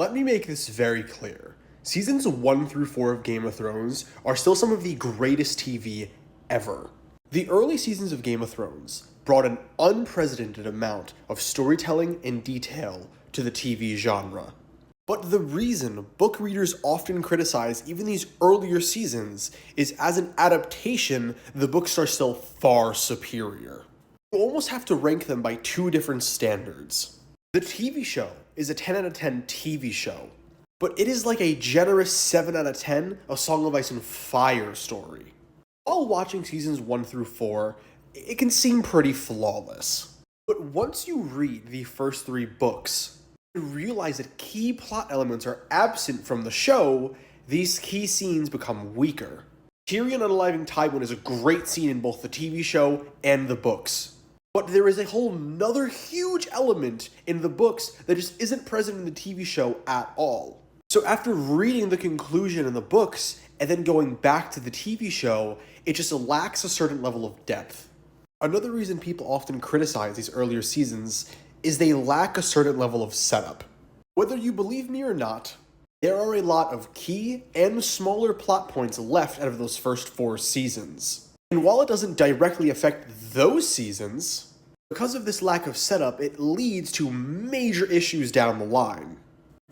Let me make this very clear. Seasons 1 through 4 of Game of Thrones are still some of the greatest TV ever. The early seasons of Game of Thrones brought an unprecedented amount of storytelling and detail to the TV genre. But the reason book readers often criticize even these earlier seasons is as an adaptation, the books are still far superior. You almost have to rank them by two different standards. The TV show is a 10 out of 10 TV show, but it is like a generous 7 out of 10 A Song of Ice and Fire story. While watching seasons 1 through 4, it can seem pretty flawless. But once you read the first 3 books, you realize that key plot elements are absent from the show, these key scenes become weaker. Tyrion unaliving Tywin is a great scene in both the TV show and the books. But there is a whole nother huge element in the books that just isn't present in the TV show at all. So after reading the conclusion in the books and then going back to the TV show, it just lacks a certain level of depth. Another reason people often criticize these earlier seasons is they lack a certain level of setup. Whether you believe me or not, there are a lot of key and smaller plot points left out of those first 4 seasons. And while it doesn't directly affect those seasons, because of this lack of setup, it leads to major issues down the line.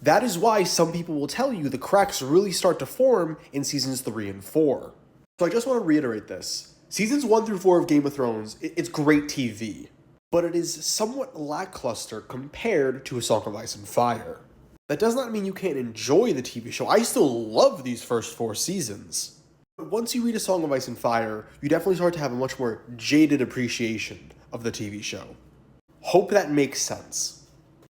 That is why some people will tell you the cracks really start to form in seasons 3 and 4. So I just want to reiterate this. Seasons 1 through 4 of Game of Thrones, it's great TV, but it is somewhat lackluster compared to A Song of Ice and Fire. That does not mean you can't enjoy the TV show. I still love these first 4 seasons. But once you read A Song of Ice and Fire, you definitely start to have a much more jaded appreciation of the TV show. Hope that makes sense.